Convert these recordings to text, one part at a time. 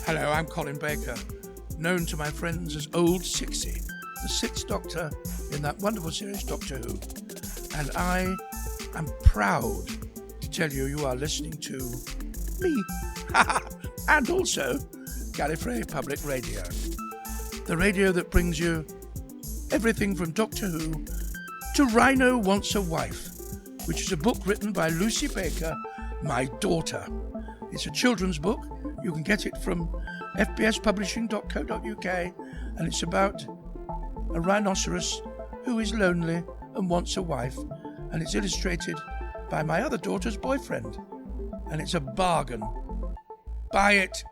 Hello, I'm Colin Baker, known to my friends as Old Sixie, the sixth Doctor in that wonderful series Doctor Who. And I am proud to tell you are listening to me, and also Gallifrey Public Radio, the radio that brings you everything from Doctor Who to Rhino Wants a Wife, which is a book written by Lucy Baker, my daughter. It's a children's book. You can get it from fbspublishing.co.uk, and it's about a rhinoceros who is lonely and wants a wife, and it's illustrated by my other daughter's boyfriend, and it's a bargain. Buy it.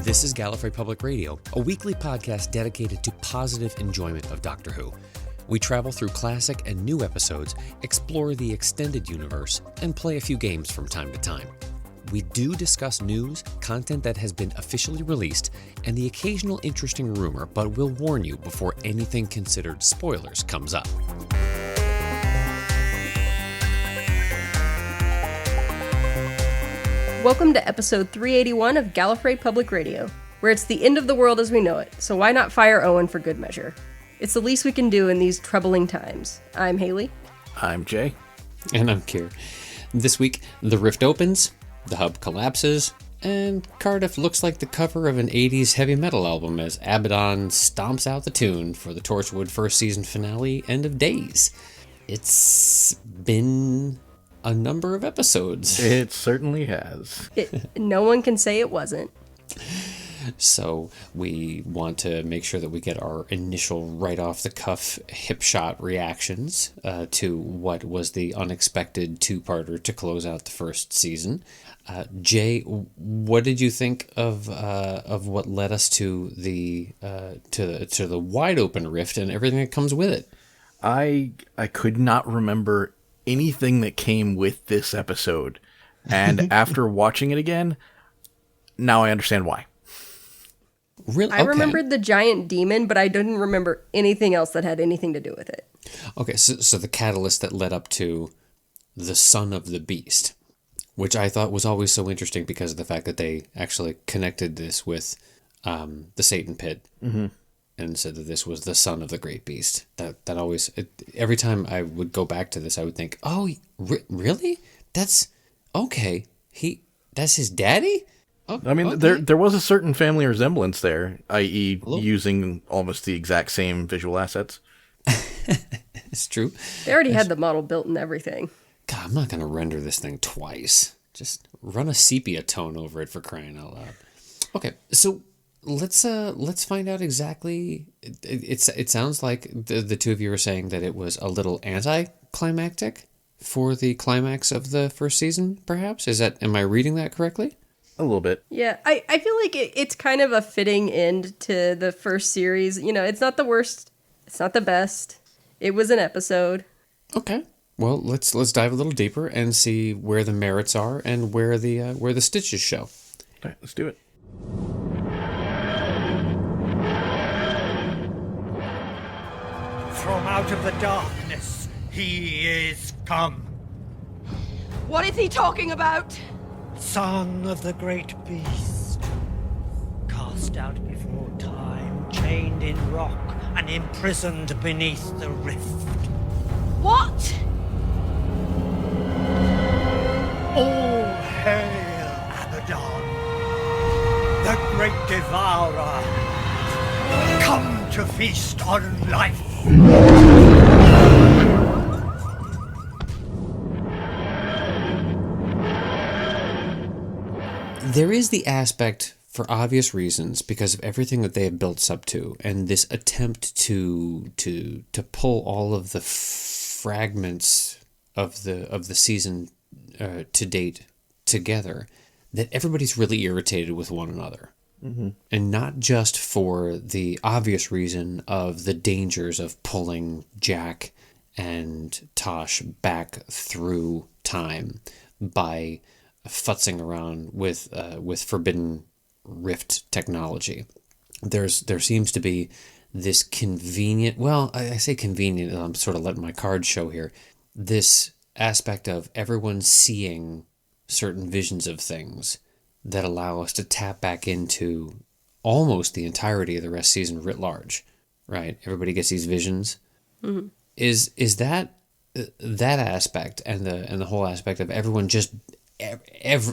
This is Gallifrey Public Radio, a weekly podcast dedicated to positive enjoyment of Doctor Who. We travel through classic and new episodes, explore the extended universe, and play a few games from time to time. We do discuss news, content that has been officially released, and the occasional interesting rumor, but we'll warn you before anything considered spoilers comes up. Welcome to episode 381 of Gallifrey Public Radio, where it's the end of the world as we know it, so why not fire Owen for good measure? It's the least we can do in these troubling times. I'm Haley. I'm Jay. And I'm Kier. This week, the rift opens, the hub collapses, and Cardiff looks like the cover of an 80s heavy metal album as Abaddon stomps out the tune for the Torchwood first season finale, End of Days. It's been a number of episodes. It certainly has. No one can say it wasn't. So we want to make sure that we get our initial right-off-the-cuff hip-shot reactions to what was the unexpected two-parter to close out the first season. Jay, what did you think of what led us to the wide-open rift and everything that comes with it? I could not remember anything that came with this episode, and after watching it again, now I understand why. Really? I remembered the giant demon, but I didn't remember anything else that had anything to do with it. Okay, so the catalyst that led up to the son of the beast, which I thought was always so interesting because of the fact that they actually connected this with the Satan pit. Mm-hmm. And said that this was the son of the great beast. That always, every time I would go back to this, I would think, oh, really? That's, okay. That's his daddy? Oh, I mean, okay. there was a certain family resemblance there, i.e. using almost the exact same visual assets. It's true. They already had the model built and everything. God, I'm not going to render this thing twice. Just run a sepia tone over it, for crying out loud. Okay, so let's find out exactly. It sounds like the two of you are saying that it was a little anticlimactic for the climax of the first season, perhaps? Am I reading that correctly? A little bit. Yeah, I feel like it's kind of a fitting end to the first series. You know, it's not the worst, it's not the best. It was an episode. Okay. Well, let's dive a little deeper and see where the merits are and where the stitches show. All right, let's do it. From out of the darkness, he is come. What is he talking about? Son of the great beast. Cast out before time, chained in rock, and imprisoned beneath the rift. What? All hail Abaddon, the great devourer. Come to feast on life. There is the aspect, for obvious reasons, because of everything that they have built up to, and this attempt to pull all of the fragments of the season to date together, that everybody's really irritated with one another. And not just for the obvious reason of the dangers of pulling Jack and Tosh back through time by futzing around with forbidden rift technology. There seems to be this convenient, well, I say convenient, I'm sort of letting my cards show here, this aspect of everyone seeing certain visions of things that allow us to tap back into almost the entirety of the rest season writ large, right? Everybody gets these visions. Mm-hmm. Is that aspect and the whole aspect of everyone just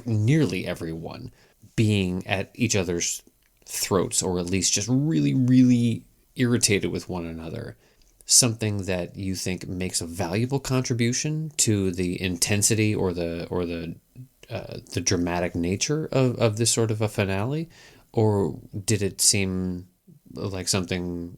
nearly everyone being at each other's throats, or at least just really, really irritated with one another, something that you think makes a valuable contribution to the intensity or the dramatic nature of this sort of a finale, or did it seem like something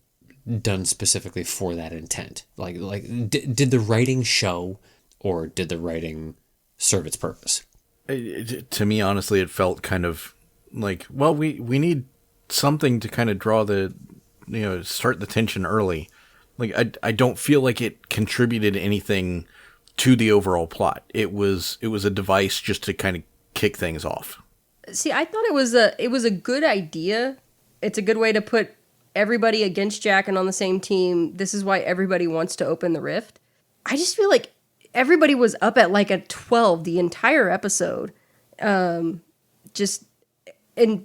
done specifically for that intent? Did the writing show, or did the writing serve its purpose? To me, honestly, it felt kind of like, well, we need something to kind of draw start the tension early. Like, I don't feel like it contributed anything to the overall plot. It was a device just to kind of kick things off. See, I thought it was a good idea. It's a good way to put everybody against Jack and on the same team. This is why everybody wants to open the rift. I just feel like everybody was up at like a 12 the entire episode. And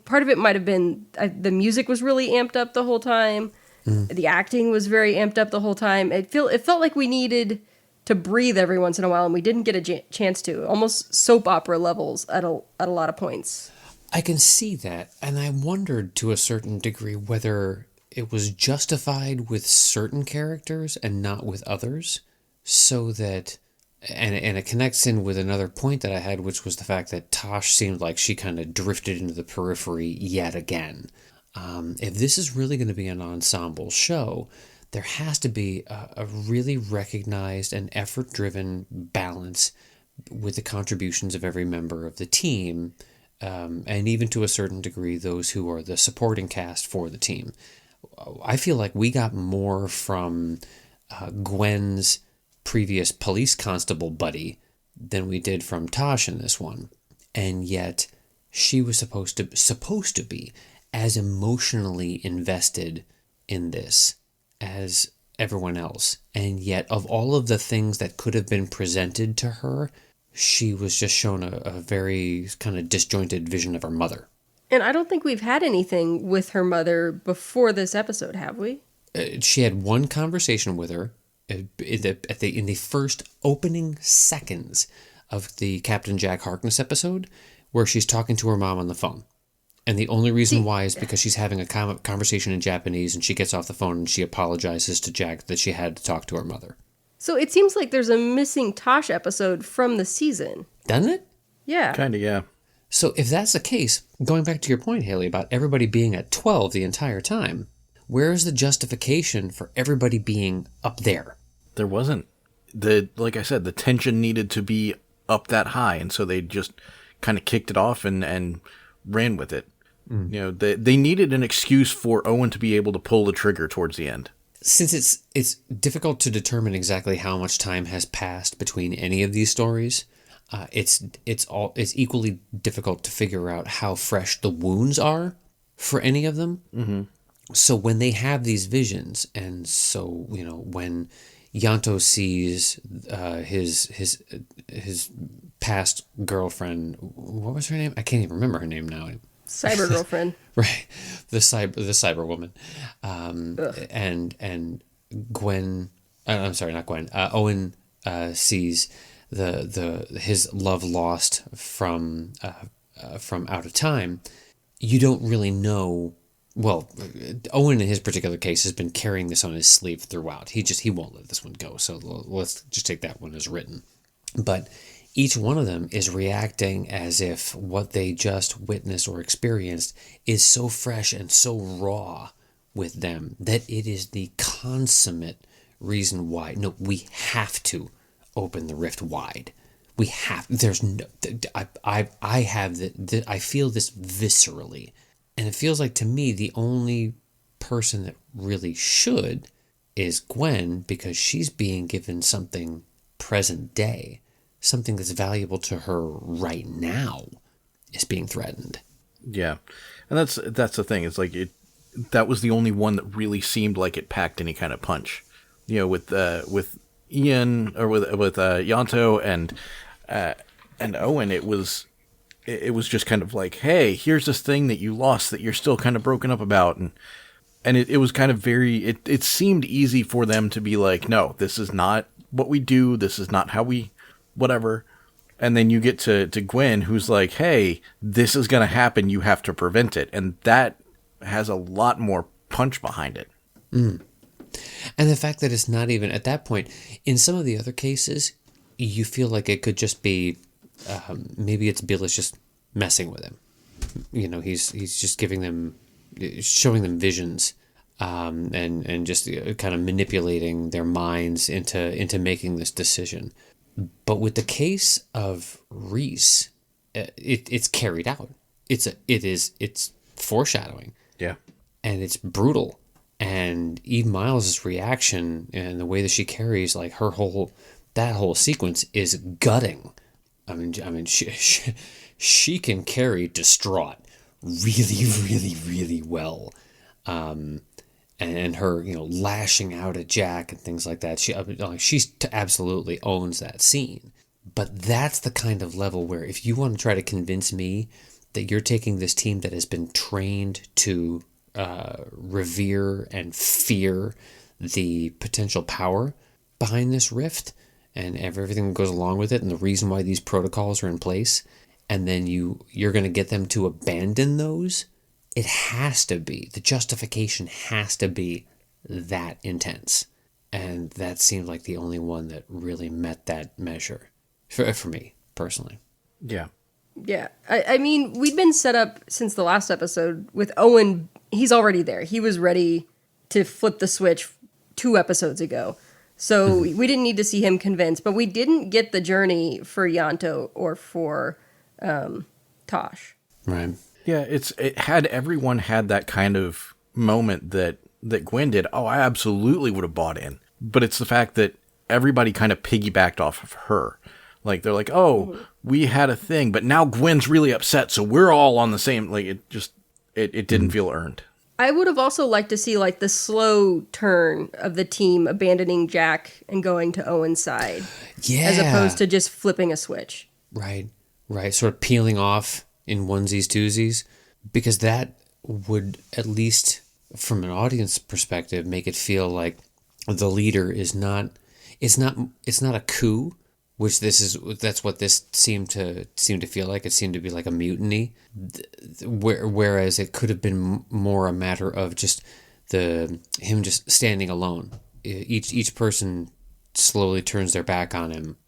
part of it might have been the music was really amped up the whole time. The acting was very amped up the whole time. It felt like we needed to breathe every once in a while, and we didn't get a chance to. Almost soap opera levels at a lot of points. I can see that, and I wondered to a certain degree whether it was justified with certain characters and not with others, so that, and it connects in with another point that I had, which was the fact that Tosh seemed like she kind of drifted into the periphery yet again. If this is really going to be an ensemble show, there has to be a really recognized and effort-driven balance with the contributions of every member of the team, and even to a certain degree, those who are the supporting cast for the team. I feel like we got more from Gwen's previous police constable buddy than we did from Tosh in this one, and yet she was supposed to be as emotionally invested in this as everyone else, and yet of all of the things that could have been presented to her, she was just shown a very kind of disjointed vision of her mother. And I don't think we've had anything with her mother before this episode, have we? She had one conversation with her in the first opening seconds of the Captain Jack Harkness episode, where she's talking to her mom on the phone. And the only reason why is because she's having a conversation in Japanese, and she gets off the phone and she apologizes to Jack that she had to talk to her mother. So it seems like there's a missing Tosh episode from the season. Doesn't it? Yeah. Kind of, yeah. So if that's the case, going back to your point, Haley, about everybody being at 12 the entire time, where is the justification for everybody being up there? There wasn't. Like I said, the tension needed to be up that high, and so they just kind of kicked it off and ran with it. They needed an excuse for Owen to be able to pull the trigger towards the end. Since it's difficult to determine exactly how much time has passed between any of these stories, it's equally difficult to figure out how fresh the wounds are for any of them. Mm-hmm. So when they have these visions, and so when Ianto sees his past girlfriend, what was her name? I can't even remember her name now. Cyber girlfriend. Right. The cyber woman. And Gwen, I'm sorry, not Gwen. Owen sees his love lost from out of time. You don't really know. Well, Owen in his particular case has been carrying this on his sleeve throughout. He won't let this one go. So let's just take that one as written. But each one of them is reacting as if what they just witnessed or experienced is so fresh and so raw with them that it is the consummate reason why. No, we have to open the rift wide. We have. There's no. I have that. I feel this viscerally And it feels like, to me, the only person that really should is Gwen, because she's being given something present day, something that's valuable to her right now is being threatened. Yeah. And that's the thing. It's like that was the only one that really seemed like it packed any kind of punch. You know, with Ian, or with Ianto and Owen, it was just kind of like, hey, here's this thing that you lost that you're still kind of broken up about, and it was kind of very, it seemed easy for them to be like, no, this is not what we do, this is not how we whatever. And then you get to Gwen, who's like, hey, this is going to happen, you have to prevent it. And that has a lot more punch behind it. And the fact that it's not even, at that point, in some of the other cases, you feel like it could just be, maybe it's Bill is just messing with him. You know, he's just giving them, showing them visions, and just kind of manipulating their minds into making this decision. But with the case of Reese, it's carried out. It's foreshadowing. Yeah. And it's brutal. And Eve Miles' reaction and the way that she carries, like, that whole sequence is gutting. I mean, she can carry distraught really, really, really well. And her, lashing out at Jack and things like that. She absolutely owns that scene. But that's the kind of level where, if you want to try to convince me that you're taking this team that has been trained to revere and fear the potential power behind this rift and everything that goes along with it, and the reason why these protocols are in place, and then you're going to get them to abandon those, it has to be, the justification has to be that intense. And that seemed like the only one that really met that measure for me personally. Yeah. Yeah. I mean, we'd been set up since the last episode with Owen. He's already there. He was ready to flip the switch 2 episodes ago. So we didn't need to see him convinced, but we didn't get the journey for Ianto or for Tosh. Right. Yeah, it had everyone had that kind of moment that Gwen did. Oh, I absolutely would have bought in. But it's the fact that everybody kind of piggybacked off of her. Like, they're like, oh, we had a thing, but now Gwen's really upset, so we're all on the same, like, it didn't feel earned. I would have also liked to see, like, the slow turn of the team abandoning Jack and going to Owen's side. Yeah. As opposed to just flipping a switch. Right. Sort of peeling off in onesies, twosies, because that would, at least from an audience perspective, make it feel like the leader is not, it's not a coup, which that's what this seemed to feel like. It seemed to be like a mutiny, whereas it could have been more a matter of just him just standing alone. Each person slowly turns their back on him,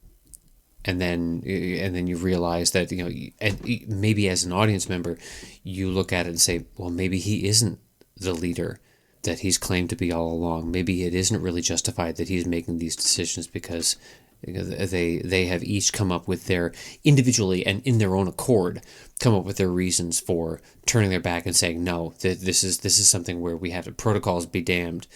and then you realize that, and maybe as an audience member, you look at it and say, well, maybe he isn't the leader that he's claimed to be all along. Maybe it isn't really justified that he's making these decisions, because they have each come up with their, individually and in their own accord, come up with their reasons for turning their back and saying, no, this is something where we have protocols be damned,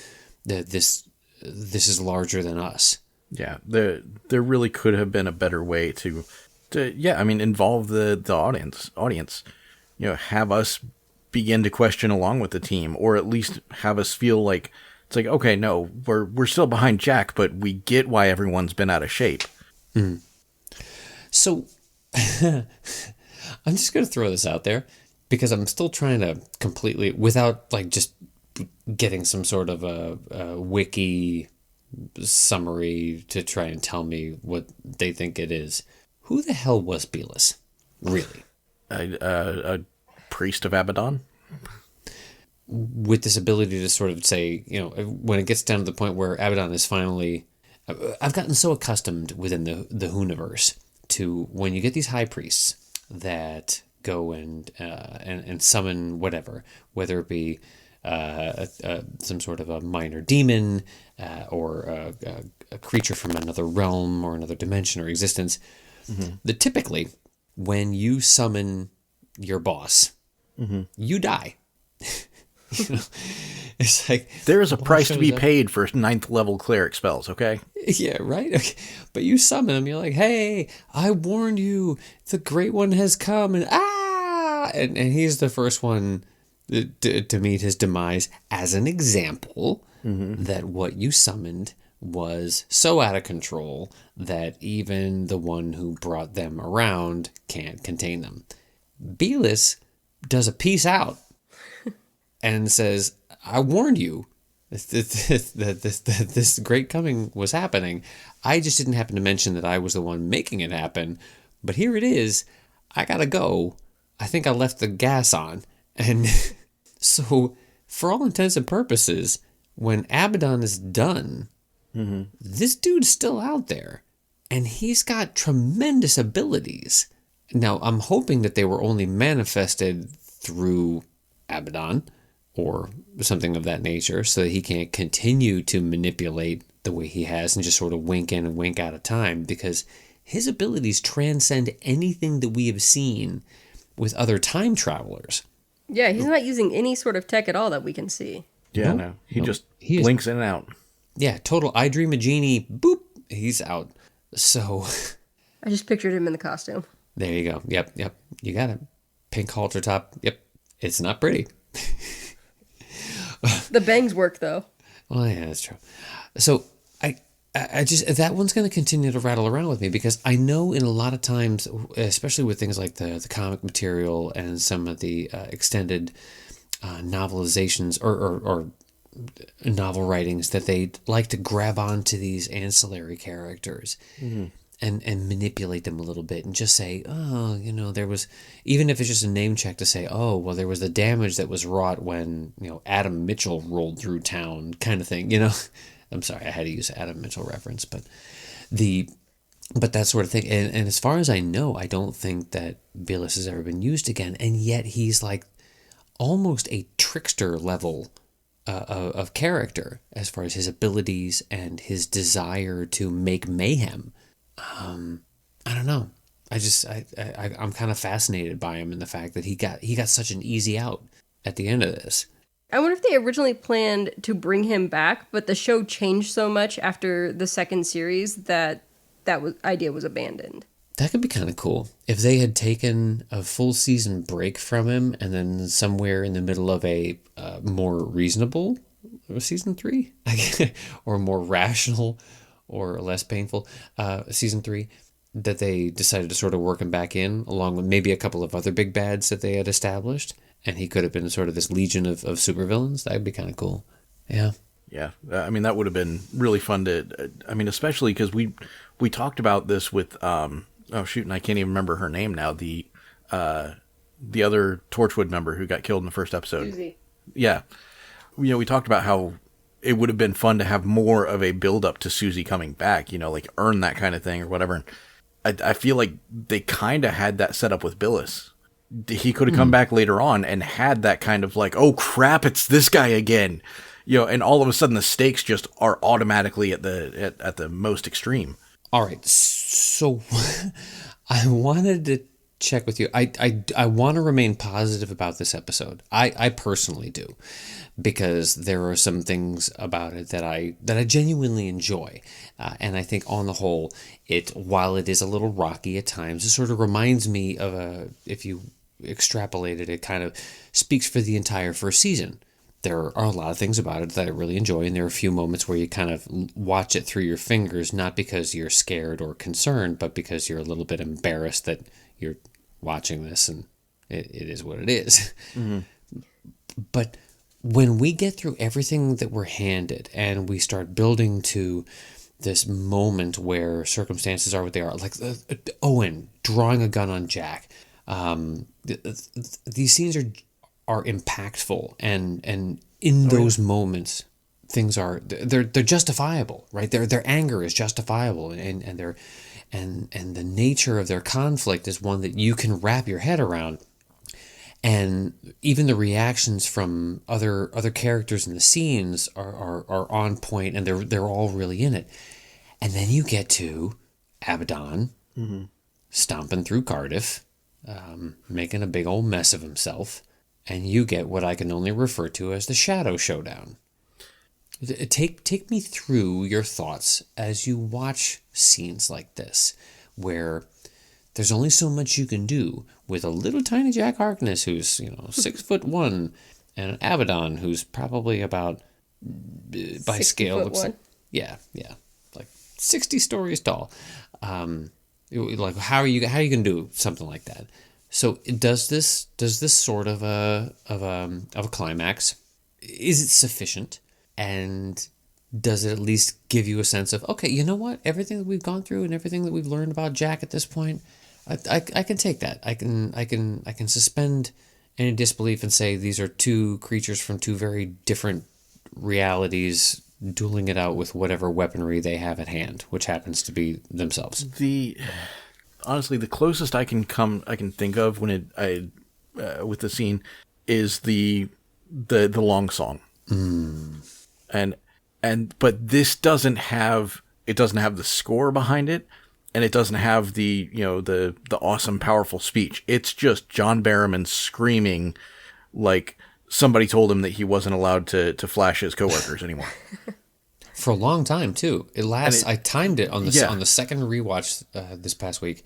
that this is larger than us. Yeah, there really could have been a better way to involve the audience, have us begin to question along with the team, or at least have us feel like it's like, okay, no, we're still behind Jack, but we get why everyone's been out of shape. Mm. So I'm just going to throw this out there, because I'm still trying to completely, without like just getting some sort of a wiki summary to try and tell me what they think it is. Who the hell was Belus? Really? A priest of Abaddon? With this ability to sort of say, when it gets down to the point where Abaddon is finally... I've gotten so accustomed within the Whoniverse to when you get these high priests that go and summon whatever, whether it be some sort of a minor demon or a creature from another realm or another dimension or existence. Mm-hmm. That typically, when you summon your boss, mm-hmm. you die. You know, it's like There is a Law price to be shows up. paid for 9th level cleric spells, okay? Yeah, right. Okay. But you summon him. You're like, hey, I warned you. The Great One has come, and and he's the first one to meet his demise as an example that what you summoned was so out of control that even the one who brought them around can't contain them. Belus does a peace out and says, I warned you that this great coming was happening. I just didn't happen to mention that I was the one making it happen. But here it is. I gotta go. I think I left the gas on. And so, for all intents and purposes, when Abaddon is done, this dude's still out there. And he's got tremendous abilities. Now, I'm hoping that they were only manifested through Abaddon or something of that nature so that he can't continue to manipulate the way he has and just sort of wink in and wink out of time, because his abilities transcend anything that we have seen with other time travelers. Yeah, he's not using any sort of tech at all that we can see. Yeah, no. He just He is- blinks in and out. Yeah, total I Dream a Genie, boop, he's out. So, I just pictured him in the costume. there you go. Yep, you got it. Pink halter top, yep, it's not pretty. The bangs work, though. Well, yeah, that's true. So I just, that one's going to continue to rattle around with me, because I know in a lot of times, especially with things like the comic material and some of the extended novelizations or novel writings, that they like to grab onto these ancillary characters and manipulate them a little bit and just say, oh, you know, there was, even if it's just a name check to say, oh, well, there was the damage that was wrought when, you know, Adam Mitchell rolled through town, kind of thing, you know. I'm sorry, I had to use an Adam Mitchell reference, but that sort of thing. And as far as I know, I don't think that Belus has ever been used again, and yet he's like almost a trickster level of character as far as his abilities and his desire to make mayhem. I don't know. I'm kind of fascinated by him and the fact that he got such an easy out at the end of this. I wonder if they originally planned to bring him back, but the show changed so much after the second series that idea was abandoned. That could be kind of cool if they had taken a full season break from him and then somewhere in the middle of a more reasonable season 3 or more rational or less painful season 3, that they decided to sort of work him back in along with maybe a couple of other big bads that they had established, and he could have been sort of this legion of supervillains. That would be kind of cool. Yeah. Yeah, I mean, that would have been really fun to, I mean, especially because we talked about this with, oh shoot, and I can't even remember her name now, the other Torchwood member who got killed in the first episode. Susie. Yeah. You know, we talked about how it would have been fun to have more of a build up to Susie coming back, you know, like earn that kind of thing or whatever. And I feel like they kind of had that set up with Belus. He could have come back later on and had that kind of like, oh crap, it's this guy again, you know, and all of a sudden the stakes just are automatically at the most extreme. All right. So I wanted to check with you. I want to remain positive about this episode. I personally do, because there are some things about it that I genuinely enjoy. And I think on the whole, while it is a little rocky at times, it sort of reminds me of if you extrapolated, it kind of speaks for the entire first season. There are a lot of things about it that I really enjoy, and there are a few moments where you kind of watch it through your fingers, not because you're scared or concerned, but because you're a little bit embarrassed that you're watching this, and it is what it is. Mm-hmm. But when we get through everything that we're handed and we start building to this moment where circumstances are what they are, like Owen drawing a gun on Jack, these scenes are impactful, and in those moments things they're justifiable, right? Their anger is justifiable, and the nature of their conflict is one that you can wrap your head around. And even the reactions from other characters in the scenes are on point, and they're all really in it. And then you get to Abaddon stomping through Cardiff, making a big old mess of himself. and you get what I can only refer to as the Shadow Showdown. Take me through your thoughts as you watch scenes like this, where there's only so much you can do with a little tiny Jack Harkness who's 6'1", and an Abaddon who's probably about by scale looks like, yeah, like 60 stories tall. Like how are you gonna do something like that? So does this sort of a climax? Is it sufficient? And does it at least give you a sense of, okay, you know what? Everything that we've gone through and everything that we've learned about Jack at this point, I can take that. I can suspend any disbelief and say these are two creatures from two very different realities dueling it out with whatever weaponry they have at hand, which happens to be themselves. Honestly, the closest I can think of when with the scene is the long song. But this doesn't have the score behind it, and it doesn't have the awesome powerful speech. It's just John Barrowman screaming like somebody told him that he wasn't allowed to flash his coworkers anymore. For a long time too. It lasts. I timed it on the second rewatch this past week.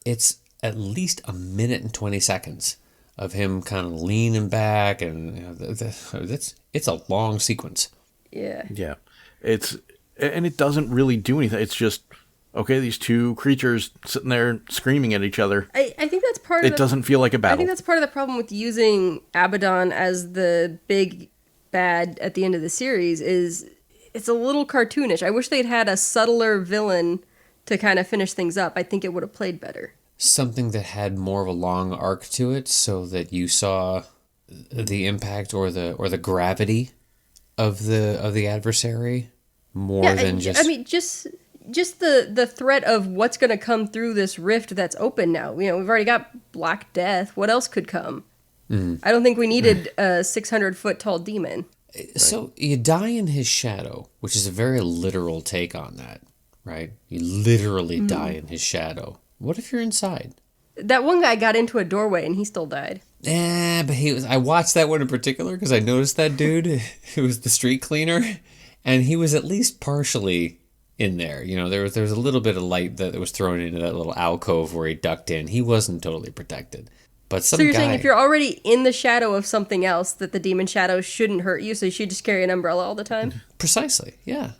It's at least 1 minute and 20 seconds of him kind of leaning back, and it's a long sequence. Yeah. It doesn't really do anything. It's just, okay, these two creatures sitting there screaming at each other. I think that's part of it. Doesn't feel like a battle. I think that's part of the problem with using Abaddon as the big bad at the end of the series is it's a little cartoonish. I wish they'd had a subtler villain to kind of finish things up. I think it would have played better. Something that had more of a long arc to it, so that you saw the impact or the gravity of the adversary more than just. I mean, just the threat of what's going to come through this rift that's open now. We've already got Black Death. What else could come? I don't think we needed a 600-foot tall demon. So you die in his shadow, which is a very literal take on that, right? You literally die in his shadow. What if you're inside? That one guy got into a doorway and he still died. But I watched that one in particular because I noticed that dude who was the street cleaner, and he was at least partially in there. There was a little bit of light that was thrown into that little alcove where he ducked in. He wasn't totally protected. But so you're saying if you're already in the shadow of something else, that the demon shadow shouldn't hurt you, so you should just carry an umbrella all the time? Precisely, yeah.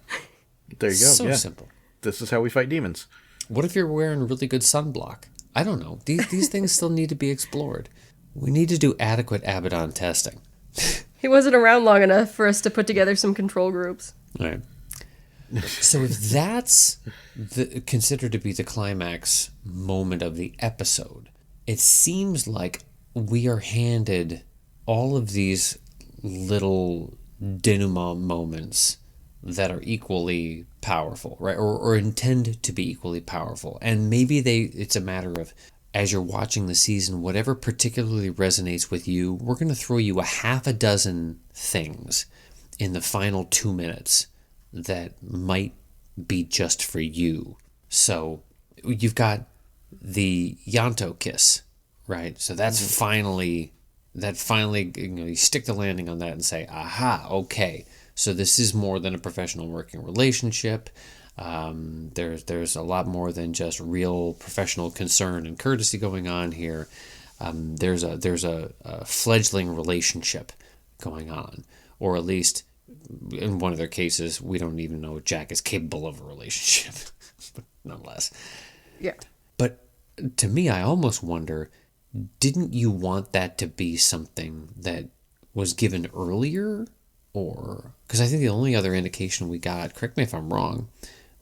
There you go. So simple. This is how we fight demons. What if you're wearing really good sunblock? I don't know. These things still need to be explored. We need to do adequate Abaddon testing. He wasn't around long enough for us to put together some control groups. All right. So if that's considered to be the climax moment of the episode, it seems like we are handed all of these little denouement moments that are equally powerful, right? Or intend to be equally powerful. And maybe it's a matter of, as you're watching the season, whatever particularly resonates with you, we're going to throw you a half a dozen things in the final 2 minutes that might be just for you. So you've got the Ianto kiss, right? So that's finally, you stick the landing on that and say, aha, okay. So this is more than a professional working relationship. There's a lot more than just real professional concern and courtesy going on here. There's a fledgling relationship going on, or at least in one of their cases, we don't even know Jack is capable of a relationship, but nonetheless. Yeah. But to me, I almost wonder, didn't you want that to be something that was given earlier? Or, because I think the only other indication we got, correct me if I'm wrong,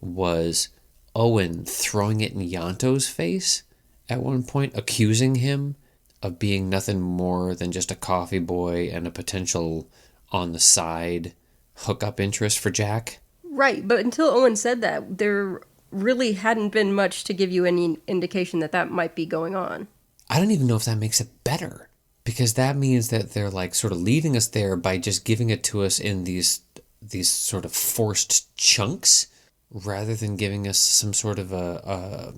was Owen throwing it in Ianto's face at one point, accusing him of being nothing more than just a coffee boy and a potential on the side hookup interest for Jack. Right, but until Owen said that, there really hadn't been much to give you any indication that might be going on. I don't even know if that makes it better. Because that means that they're like sort of leading us there by just giving it to us in these sort of forced chunks, rather than giving us some sort of a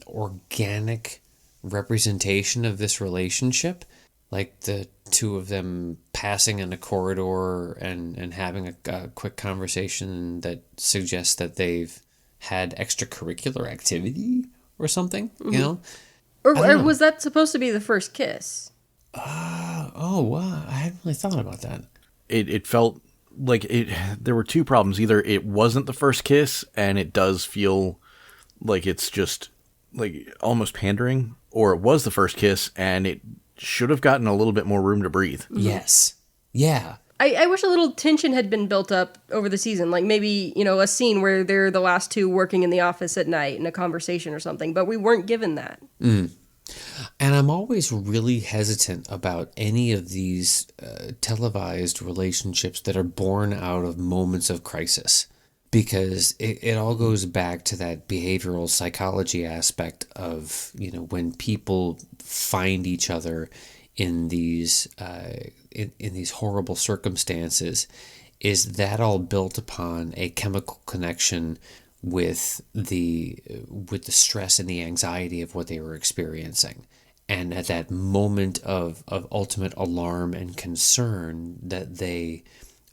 organic representation of this relationship. like the two of them passing in a corridor and having a quick conversation that suggests that they've had extracurricular activity or something, you know? Or don't know. was that supposed to be the first kiss? Oh, wow. I hadn't really thought about that. It felt like there were two problems. Either it wasn't the first kiss and it does feel like it's just like almost pandering, or it was the first kiss and it should have gotten a little bit more room to breathe. Yes. Yeah. I wish a little tension had been built up over the season. Like maybe, a scene where they're the last two working in the office at night in a conversation or something, but we weren't given that. And I'm always really hesitant about any of these televised relationships that are born out of moments of crisis, because it all goes back to that behavioral psychology aspect of, when people find each other in these in these horrible circumstances, is that all built upon a chemical connection with the stress and the anxiety of what they were experiencing. And at that moment of ultimate alarm and concern, that they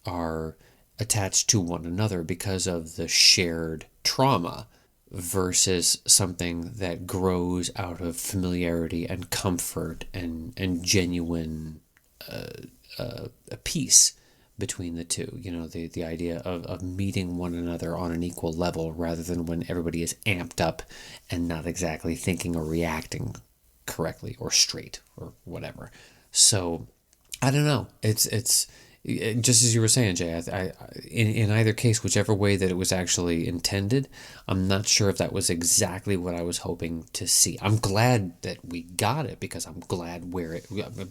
are attached to one another because of the shared trauma, versus something that grows out of familiarity and comfort and genuine peace between the two. The idea of meeting one another on an equal level, rather than when everybody is amped up and not exactly thinking or reacting correctly or straight or whatever. So I don't know. It's just as you were saying, Jay. In either case, whichever way that it was actually intended, I'm not sure if that was exactly what I was hoping to see. I'm glad that we got it, because I'm glad where it.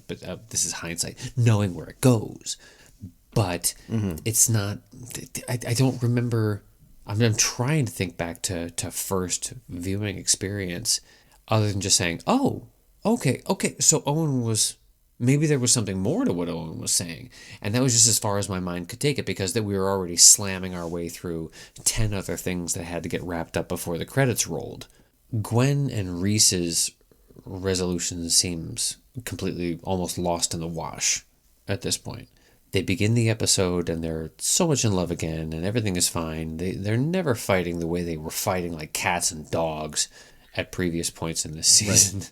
But this is hindsight, knowing where it goes. But it's not. I don't remember. I'm trying to think back to first viewing experience, other than just saying, "Oh, okay." So Owen was. Maybe there was something more to what Owen was saying, and that was just as far as my mind could take it, because that we were already slamming our way through 10 other things that had to get wrapped up before the credits rolled. Gwen and Reese's resolution seems completely almost lost in the wash at this point. They begin the episode and they're so much in love again, and everything is fine. They're never fighting the way they were fighting like cats and dogs at previous points in this season. Right.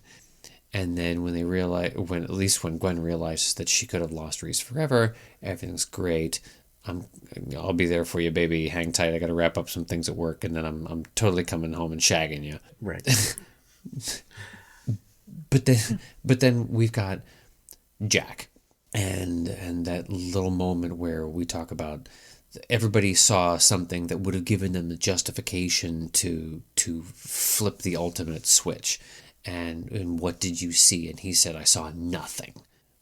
And then when when Gwen realizes that she could have lost Reese forever, everything's great. I'll be there for you, baby. Hang tight. I got to wrap up some things at work, and then I'm totally coming home and shagging you. Right. But then we've got Jack, and that little moment where we talk about everybody saw something that would have given them the justification to flip the ultimate switch. And what did you see? And he said, I saw nothing.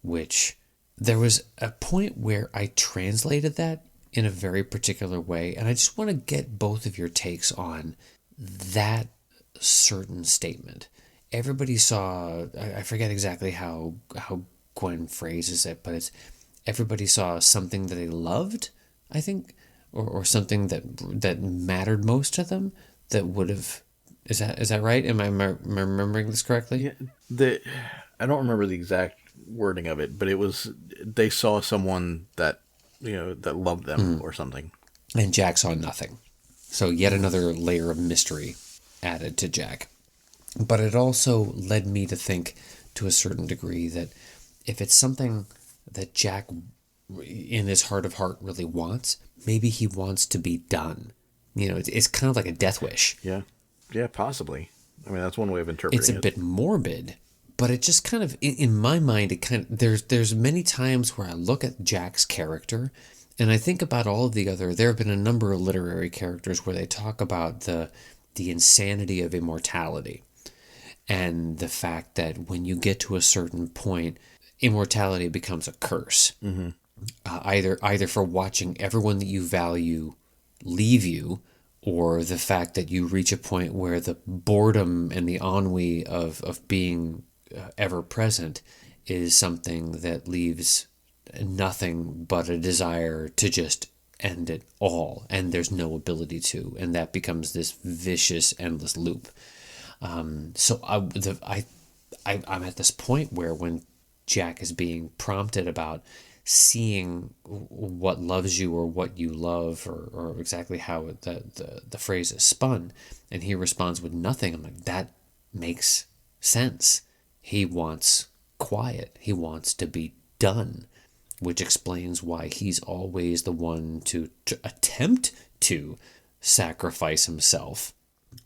Which there was a point where I translated that in a very particular way. And I just want to get both of your takes on that certain statement. Everybody saw, I forget exactly how Gwen phrases it, but it's everybody saw something that they loved, I think, or something that mattered most to them that would have. Is that right? Am I remembering this correctly? Yeah, I don't remember the exact wording of it, but it was they saw someone that that loved them or something. And Jack saw nothing. So yet another layer of mystery added to Jack. But it also led me to think, to a certain degree, that if it's something that Jack, in his heart of heart, really wants, maybe he wants to be done. It's kind of like a death wish. Yeah, possibly. I mean, that's one way of interpreting it. It's a bit morbid, but it just kind of, in my mind, it kind of, there's many times where I look at Jack's character and I think about all of there have been a number of literary characters where they talk about the insanity of immortality, and the fact that when you get to a certain point, immortality becomes a curse. Mm-hmm. Either for watching everyone that you value leave you, or the fact that you reach a point where the boredom and the ennui of being ever present is something that leaves nothing but a desire to just end it all, and there's no ability to, and that becomes this vicious, endless loop. So I'm at this point where when Jack is being prompted about seeing what loves you or what you love, or exactly how the phrase is spun, and he responds with nothing. I'm like, that makes sense. He wants quiet. He wants to be done, which explains why he's always the one to attempt to sacrifice himself.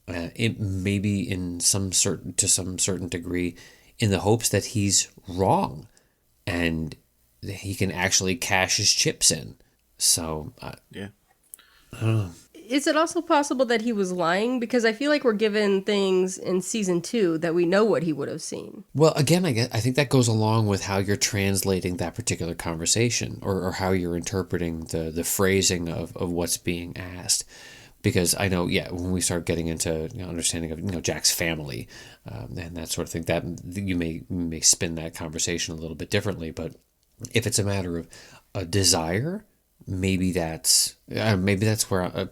It maybe to some certain degree, in the hopes that he's wrong, and he can actually cash his chips in. So yeah. I don't know. Is it also possible that he was lying? Because I feel like we're given things in season 2 that we know what he would have seen. Well, again, I think that goes along with how you're translating that particular conversation, or how you're interpreting the phrasing of what's being asked. Because I know, when we start getting into understanding of Jack's family and that sort of thing, that you may spin that conversation a little bit differently. But if it's a matter of a desire, maybe that's where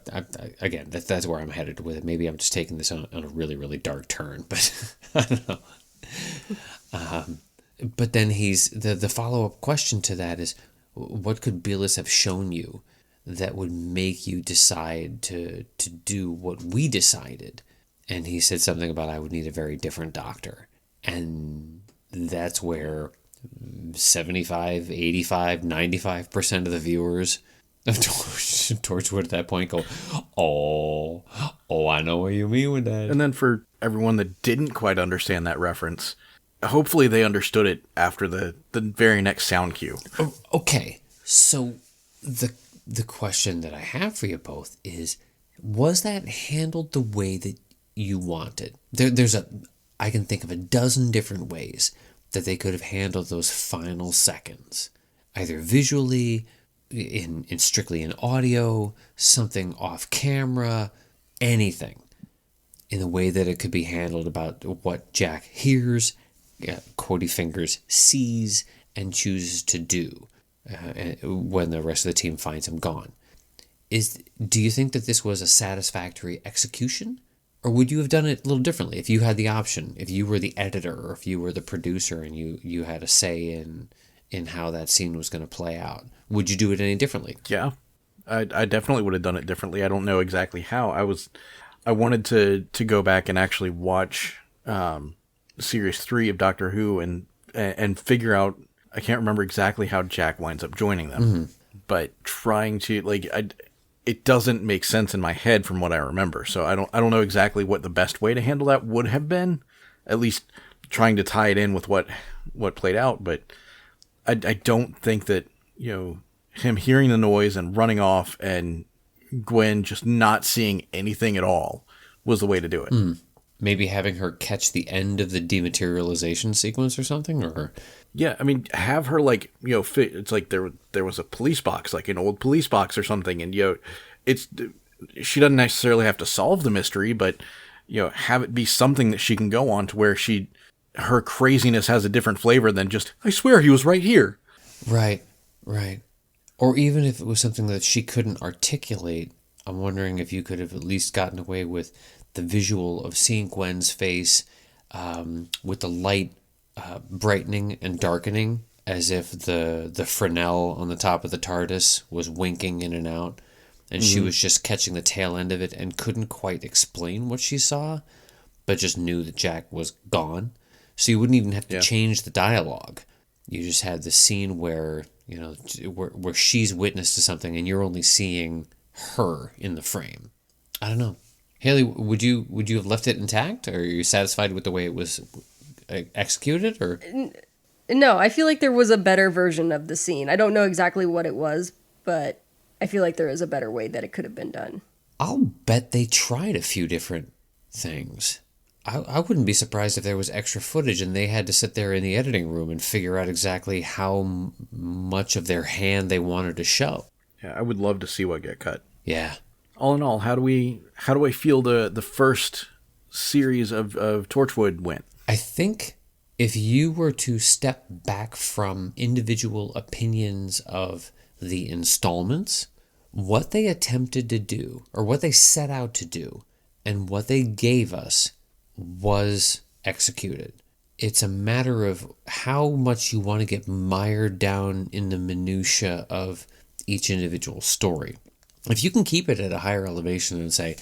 again that's where I'm headed with it. Maybe I'm just taking this on a really, really dark turn, but I don't know. But then the follow-up question to that is, what could Belis have shown you that would make you decide to do what we decided? And he said something about, I would need a very different doctor. And that's where 75, 85, 95% of the viewers of Torchwood at that point go, oh, I know what you mean with that. And then for everyone that didn't quite understand that reference, hopefully they understood it after the very next sound cue. Okay, so the question that I have for you both is, was that handled the way that you wanted? I can think of a dozen different ways that they could have handled those final seconds, either visually, in strictly in audio, something off camera, anything, in the way that it could be handled about what Jack hears, Cody Fingers sees, and chooses to do when the rest of the team finds him gone. Do you think that this was a satisfactory execution? Or would you have done it a little differently if you had the option, if you were the editor, or if you were the producer and you had a say in how that scene was going to play out? Would you do it any differently? Yeah, I definitely would have done it differently. I don't know exactly how. I wanted to go back and actually watch Series 3 of Doctor Who and figure out, I can't remember exactly how Jack winds up joining them, but trying to, it doesn't make sense in my head from what I remember. So I don't know exactly what the best way to handle that would have been, at least trying to tie it in with what played out. But I don't think that, him hearing the noise and running off and Gwen just not seeing anything at all was the way to do it. Maybe having her catch the end of the dematerialization sequence or something, or... Yeah, I mean, have her, it's like there was a police box, like an old police box or something, and, she doesn't necessarily have to solve the mystery, but, have it be something that she can go on to where her craziness has a different flavor than just, I swear he was right here. Right. Or even if it was something that she couldn't articulate, I'm wondering if you could have at least gotten away with the visual of seeing Gwen's face with the light brightening and darkening, as if the Fresnel on the top of the TARDIS was winking in and out, and she was just catching the tail end of it and couldn't quite explain what she saw, but just knew that Jack was gone. So you wouldn't even have to change the dialogue. You just had the scene where, where she's witness to something and you're only seeing her in the frame. I don't know. Haley, would you have left it intact, or are you satisfied with the way it was executed? Or No, I feel like there was a better version of the scene. I don't know exactly what it was, but I feel like there is a better way that it could have been done. I'll bet they tried a few different things. I wouldn't be surprised if there was extra footage and they had to sit there in the editing room and figure out exactly how much of their hand they wanted to show. Yeah, I would love to see what got cut. Yeah. All in all, how do I feel the first series of Torchwood went? I think if you were to step back from individual opinions of the installments, what they attempted to do, or what they set out to do, and what they gave us was executed. it's a matter of how much you want to get mired down in the minutia of each individual story. If you can keep it at a higher elevation and say,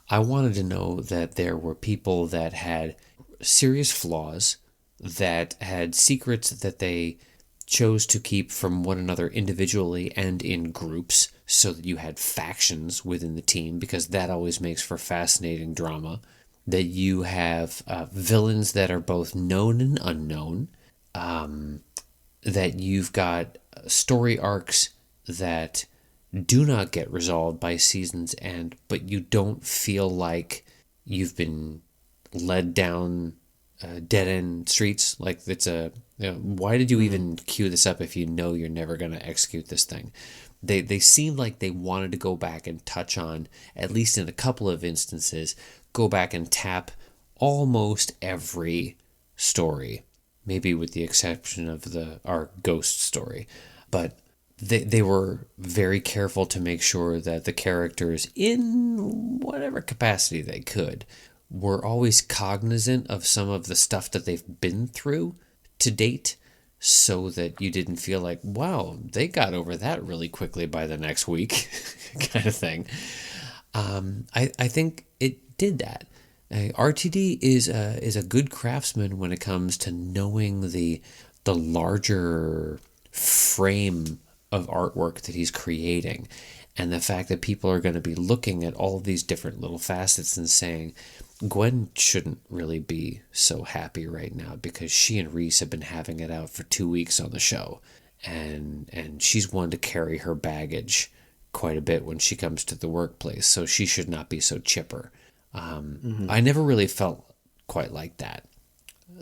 I wanted to know that there were people that had serious flaws, that had secrets that they chose to keep from one another individually and in groups, so that you had factions within the team, because that always makes for fascinating drama. That you have villains that are both known and unknown. That you've got story arcs that do not get resolved by season's end, but you don't feel like you've been led down dead-end streets. Like, it's why did you even queue this up if you know you're never going to execute this thing? They seemed like they wanted to go back and touch on, at least in a couple of instances, go back and tap almost every story, maybe with the exception of our ghost story. But they were very careful to make sure that the characters, in whatever capacity they could, were always cognizant of some of the stuff that they've been through to date, so that you didn't feel like, wow, they got over that really quickly by the next week kind of thing. I think it did that. RTD is a good craftsman when it comes to knowing the larger frame of artwork that he's creating, and the fact that people are going to be looking at all of these different little facets and saying, Gwen shouldn't really be so happy right now because she and Reese have been having it out for 2 weeks on the show, and she's one to carry her baggage quite a bit when she comes to the workplace, so she should not be so chipper. I never really felt quite like that.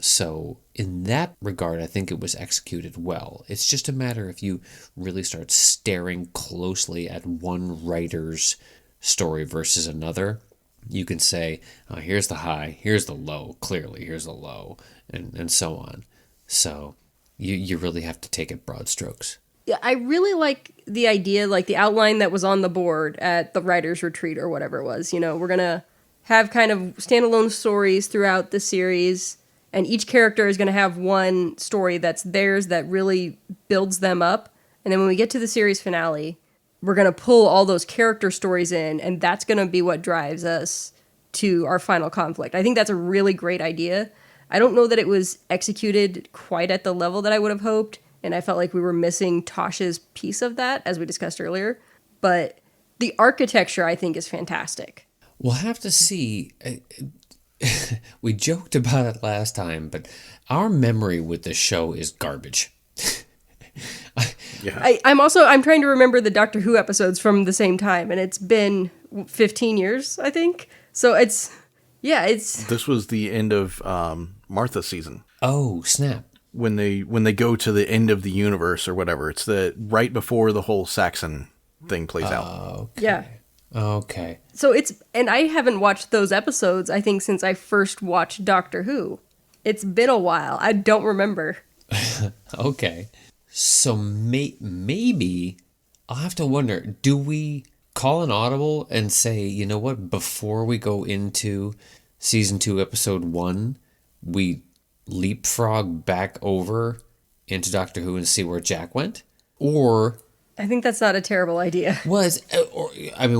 So in that regard, I think it was executed well. It's just a matter if you really start staring closely at one writer's story versus another, you can say, oh, here's the high, here's the low, clearly here's the low, and so on. So you really have to take it broad strokes. Yeah, I really like the idea, like the outline that was on the board at the writer's retreat or whatever it was. You know, we're going to have kind of standalone stories throughout the series, and each character is going to have one story that's theirs that really builds them up. And then when we get to the series finale, we're going to pull all those character stories in, and that's going to be what drives us to our final conflict. I think that's a really great idea. I don't know that it was executed quite at the level that I would have hoped, and I felt like we were missing Tosh's piece of that, as we discussed earlier. But the architecture, I think, is fantastic. We'll have to see. We joked about it last time, but our memory with this show is garbage. Yeah. I'm trying to remember the Doctor Who episodes from the same time, and it's been 15 years, I think. So it's. This was the end of Martha's season. Oh, snap. When they go to the end of the universe or whatever, it's the right before the whole Saxon thing plays out. Okay. Yeah. Okay. So and I haven't watched those episodes, I think, since I first watched Doctor Who. It's been a while. I don't remember. Okay. So maybe I'll have to wonder, do we call an audible and say, you know what, before we go into season 2, episode 1, we leapfrog back over into Doctor Who and see where Jack went? Or I think that's not a terrible idea. Well,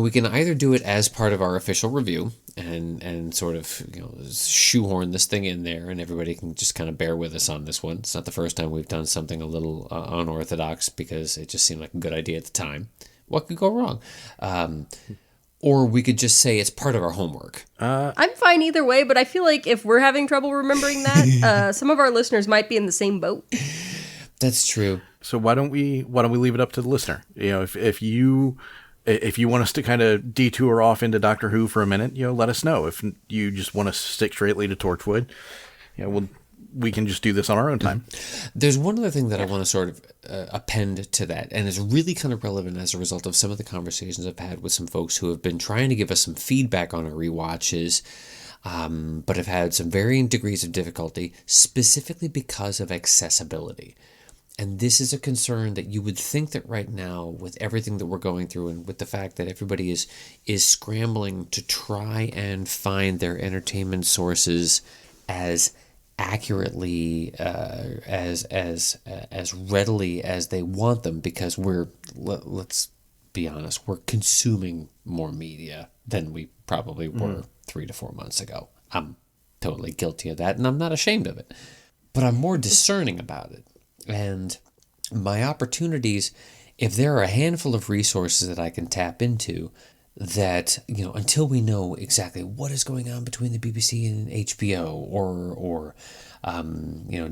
we can either do it as part of our official review and sort of, shoehorn this thing in there, and everybody can just kind of bear with us on this one. It's not the first time we've done something a little unorthodox because it just seemed like a good idea at the time. What could go wrong? Or we could just say it's part of our homework. I'm fine either way, but I feel like if we're having trouble remembering that, some of our listeners might be in the same boat. That's true. So why don't we leave it up to the listener? If you want us to kind of detour off into Doctor Who for a minute, let us know. If you just want to stick straightly to Torchwood, we can just do this on our own time. There's one other thing that I want to sort of append to that, and it's really kind of relevant as a result of some of the conversations I've had with some folks who have been trying to give us some feedback on our rewatches, but have had some varying degrees of difficulty, specifically because of accessibility. And this is a concern that you would think that right now, with everything that we're going through and with the fact that everybody is scrambling to try and find their entertainment sources as accurately as readily as they want them, because let's be honest, we're consuming more media than we probably were 3 to 4 months ago. I'm totally guilty of that, and I'm not ashamed of it. But I'm more discerning about it. And my opportunities, if there are a handful of resources that I can tap into, that, until we know exactly what is going on between the BBC and HBO, or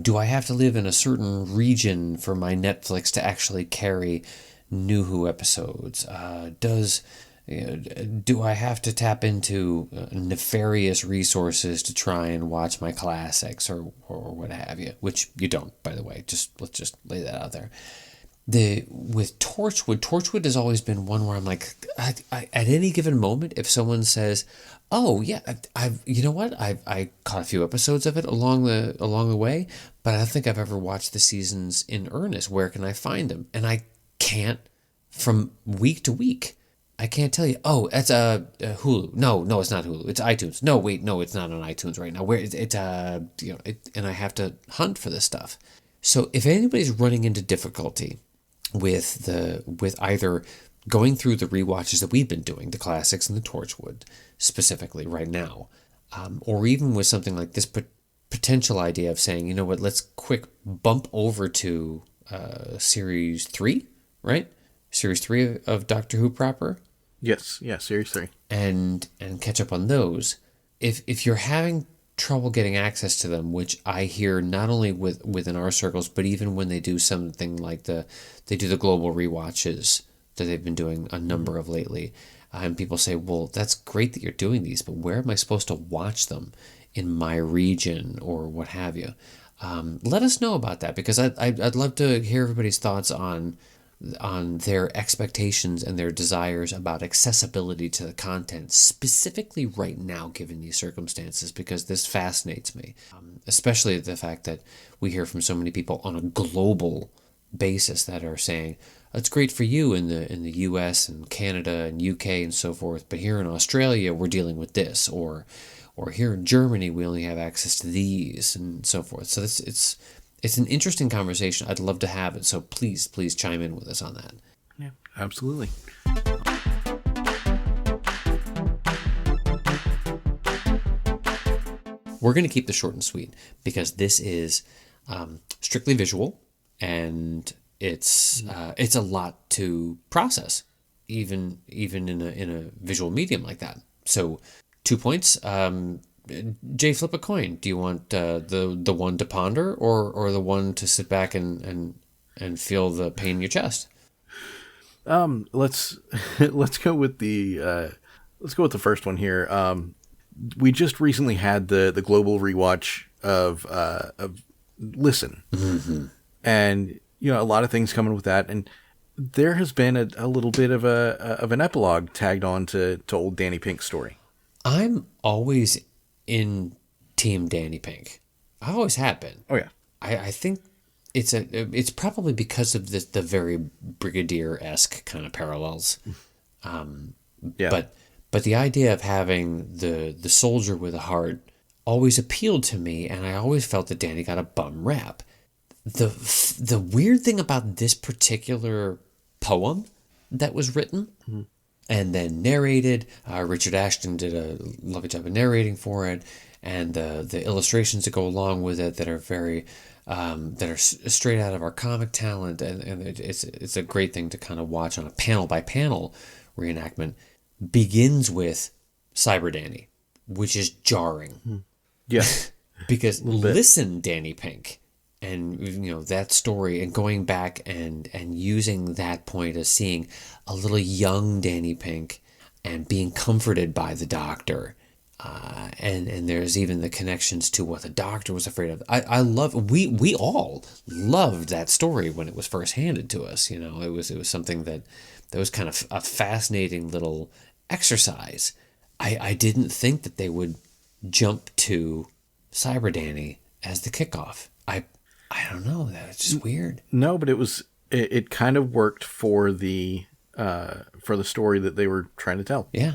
do I have to live in a certain region for my Netflix to actually carry new Who episodes? Do I have to tap into nefarious resources to try and watch my classics or what have you? Which you don't, by the way. Let's just lay that out there. With Torchwood has always been one where I'm like, at any given moment, if someone says, "Oh yeah, I caught a few episodes of it along the way, but I don't think I've ever watched the seasons in earnest. Where can I find them?" And I can't, from week to week. I can't tell you. Oh, that's Hulu. No, it's not Hulu. It's iTunes. No, wait, no, it's not on iTunes right now. Where and I have to hunt for this stuff. So if anybody's running into difficulty with either going through the rewatches that we've been doing, the classics and the Torchwood specifically right now, or even with something like this potential idea of saying, you know what, let's quick bump over to series 3, right? Series 3 of Doctor Who proper. Yes, series 3. And catch up on those. If you're having trouble getting access to them, which I hear not only within our circles, but even when they do something like they do the global rewatches that they've been doing a number of lately, and people say, well, that's great that you're doing these, but where am I supposed to watch them in my region or what have you? Let us know about that, because I'd love to hear everybody's thoughts on their expectations and their desires about accessibility to the content, specifically right now, given these circumstances, because this fascinates me, especially the fact that we hear from so many people on a global basis that are saying, it's great for you in the US and Canada and UK and so forth, but here in Australia, we're dealing with this, or here in Germany, we only have access to these and so forth. So it's an interesting conversation. I'd love to have it. So please chime in with us on that. Yeah, absolutely. We're going to keep this short and sweet, because this is strictly visual, and it's a lot to process, even in a visual medium like that. So 2 points. Jay, flip a coin. Do you want the one to ponder, or the one to sit back and feel the pain in your chest? Let's go with the first one here. We just recently had the global rewatch of Listen, and a lot of things coming with that, and there has been a little bit of an epilogue tagged on to old Danny Pink's story. I'm always in Team Danny Pink. I always have been. Oh yeah. I think it's probably because of the very Brigadier-esque kind of parallels. Yeah. But the idea of having the soldier with a heart always appealed to me, and I always felt that Danny got a bum rap. The weird thing about this particular poem that was written and then narrated, Richard Ashton did a lovely job of narrating for it, and the illustrations that go along with it that are very that are straight out of our comic talent, and it's a great thing to kind of watch on a panel by panel reenactment. Begins with Cyber Danny, which is jarring. Yeah. Because listen, Danny Pink, and that story, and going back and using that point as seeing a little young Danny Pink and being comforted by the Doctor, and there's even the connections to what the Doctor was afraid of. I love, we all loved that story when it was first handed to us. It was something that was kind of a fascinating little exercise. I didn't think that they would jump to Cyber Danny as the kickoff. I don't know, that's just weird. No, but it kind of worked for the story that they were trying to tell. Yeah.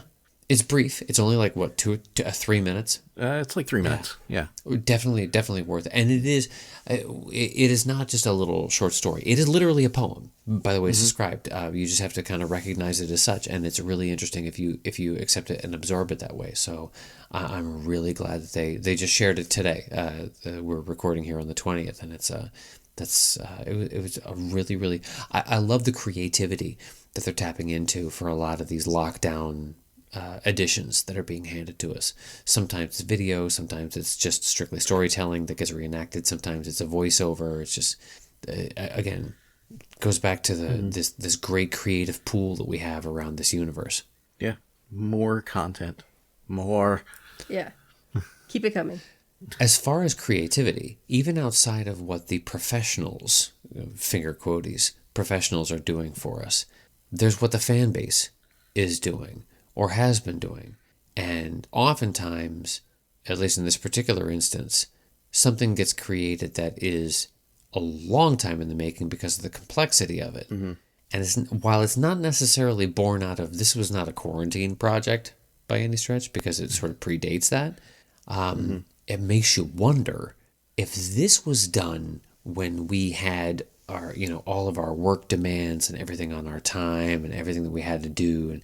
It's brief. It's only like, what, 3 minutes? It's like 3 minutes. Yeah. Definitely worth it. And it is not just a little short story. It is literally a poem, by the way it's described. You just have to kind of recognize it as such, and it's really interesting if you accept it and absorb it that way. So I'm really glad that they just shared it today. We're recording here on the 20th, and it was a really, I love the creativity that they're tapping into for a lot of these lockdown editions that are being handed to us. Sometimes it's video, sometimes it's just strictly storytelling that gets reenacted, sometimes it's a voiceover. It's just again, goes back to this great creative pool that we have around this universe. Yeah, more content, more. Yeah, keep it coming. As far as creativity, even outside of what the professionals, finger quoties, professionals are doing for us, there's what the fan base is doing or has been doing. And oftentimes, at least in this particular instance, something gets created that is a long time in the making because of the complexity of it. Mm-hmm. And while it's not necessarily born out of, this was not a quarantine project by any stretch because it sort of predates that, it makes you wonder if this was done when we had our, all of our work demands and everything on our time and everything that we had to do,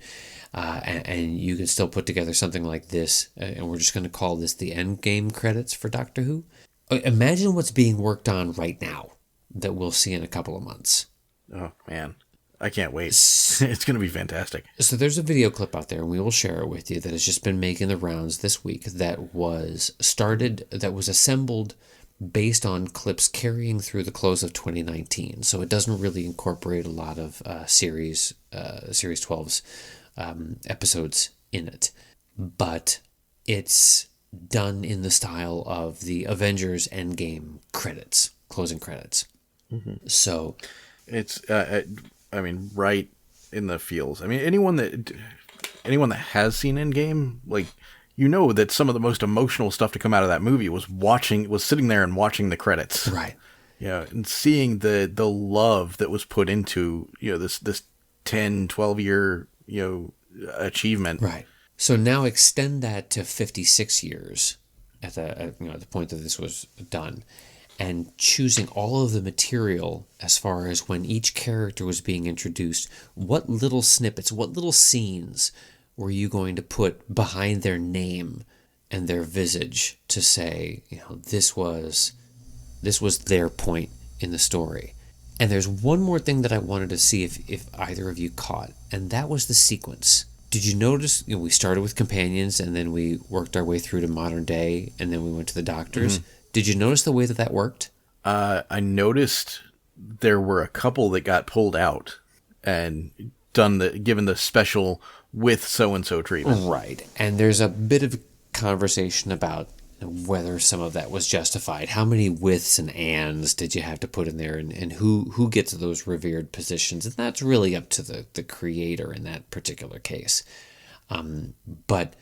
and you can still put together something like this, and we're just going to call this the end game credits for Doctor Who. Imagine what's being worked on right now that we'll see in a couple of months. Oh man, I can't wait. It's going to be fantastic. So there's a video clip out there, and we will share it with you, that has just been making the rounds this week, that was assembled based on clips carrying through the close of 2019. So it doesn't really incorporate a lot of Series 12's episodes in it. But it's done in the style of the Avengers Endgame credits, closing credits. Mm-hmm. So it's, right in the feels. I mean, anyone that has seen Endgame, that some of the most emotional stuff to come out of that movie was sitting there and watching the credits. Right. Yeah. And seeing the love that was put into, this 10, 12 year, achievement. Right. So now extend that to 56 years at the point that this was done, and choosing all of the material as far as when each character was being introduced, what little snippets, what little scenes were you going to put behind their name and their visage to say, this was their point in the story. And there's one more thing that I wanted to see if either of you caught, and that was the sequence. Did you notice, we started with companions, and then we worked our way through to modern day, and then we went to the doctors. Mm-hmm. Did you notice the way that worked? I noticed there were a couple that got pulled out and given the special with so-and-so treatment. Right. And there's a bit of conversation about whether some of that was justified. How many withs and ands did you have to put in there, and who gets those revered positions? And that's really up to the creator in that particular case. But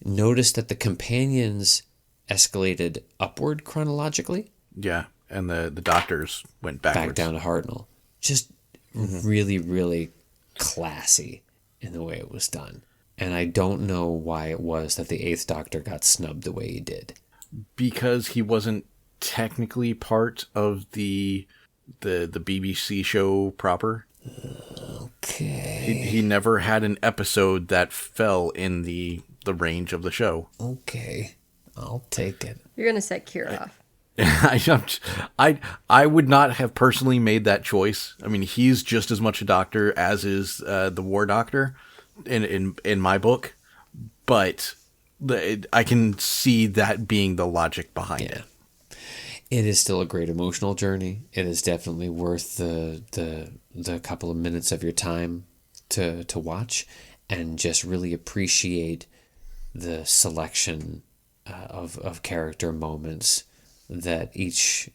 notice that the companions escalated upward chronologically. Yeah, and the doctors went backwards. Back down to Hartnell. Just really, really classy in the way it was done. And I don't know why it was that the 8th Doctor got snubbed the way he did. Because he wasn't technically part of the BBC show proper. Okay. He never had an episode that fell in the range of the show. Okay. I'll take it. You're going to set Kira off. I would not have personally made that choice. I mean, he's just as much a doctor as is the War Doctor in my book, but I can see that being the logic behind it. It is still a great emotional journey. It is definitely worth the couple of minutes of your time to watch and just really appreciate the selection of character moments that each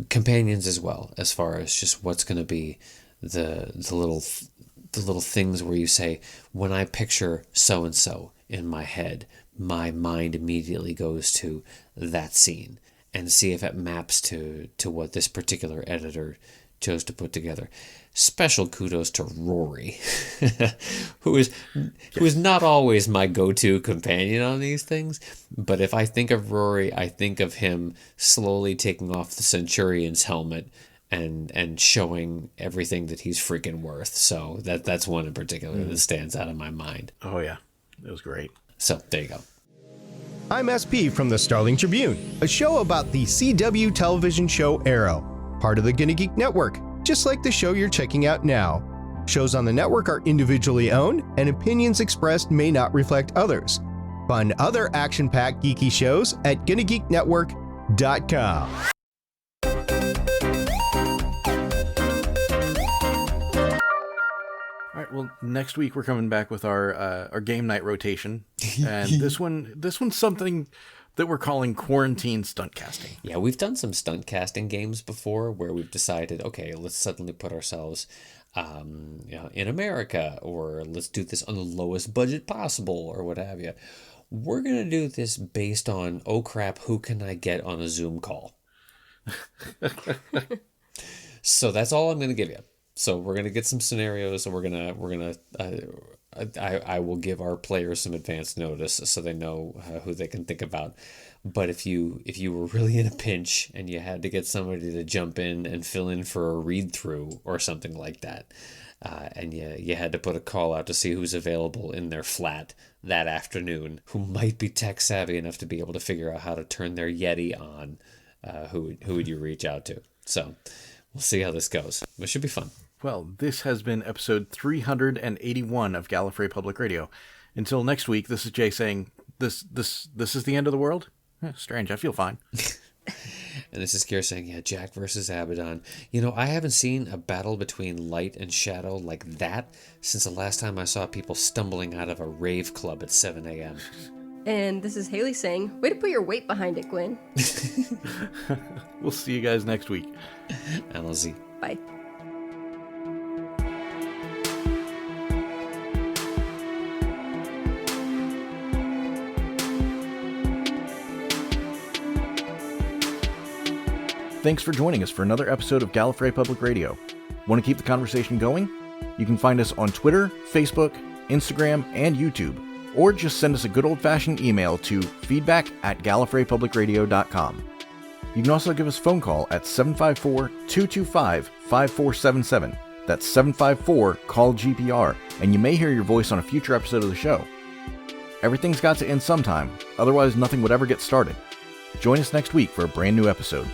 companions as well, as far as just what's going to be the little things where you say, when I picture so and so in my head, my mind immediately goes to that scene, and see if it maps to what this particular editor chose to put together. Special kudos to Rory, who is not always my go-to companion on these things. But if I think of Rory, I think of him slowly taking off the Centurion's helmet and showing everything that he's freaking worth. So that's one in particular that stands out in my mind. Oh yeah, it was great. So there you go. I'm SP from the Starling Tribune, a show about the CW television show Arrow, part of the Gonna Geek Network, just like the show you're checking out now. Shows on the network are individually owned, and opinions expressed may not reflect others. Find other action-packed geeky shows at GonnaGeekNetwork.com. All right, well, next week we're coming back with our game night rotation, and this one's something that we're calling quarantine stunt casting. Yeah, we've done some stunt casting games before where we've decided, okay, let's suddenly put ourselves in America, or let's do this on the lowest budget possible, or what have you. We're going to do this based on, oh crap, who can I get on a Zoom call? So that's all I'm going to give you. So we're going to get some scenarios, and I will give our players some advance notice so they know who they can think about. But if you were really in a pinch and you had to get somebody to jump in and fill in for a read through or something like that, and you had to put a call out to see who's available in their flat that afternoon, who might be tech savvy enough to be able to figure out how to turn their Yeti on, who would you reach out to? So we'll see how this goes. It should be fun. Well, this has been episode 381 of Gallifrey Public Radio. Until next week, this is Jay saying, this is the end of the world? Strange, I feel fine. And this is Kier saying, yeah, Jack versus Abaddon. You know, I haven't seen a battle between light and shadow like that since the last time I saw people stumbling out of a rave club at 7 a.m. And this is Haley saying, way to put your weight behind it, Gwen. We'll see you guys next week. LZ. Bye. Thanks for joining us for another episode of Gallifrey Public Radio. Want to keep the conversation going? You can find us on Twitter, Facebook, Instagram, and YouTube, or just send us a good old-fashioned email to feedback@gallifreypublicradio.com. You can also give us a phone call at 754-225-5477. That's 754-CALL-GPR, and you may hear your voice on a future episode of the show. Everything's got to end sometime, otherwise nothing would ever get started. Join us next week for a brand new episode.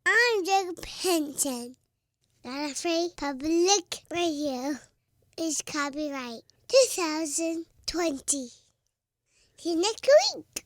I'm Jacob Henson. Gallifrey Public Radio is copyright 2020. See you next week.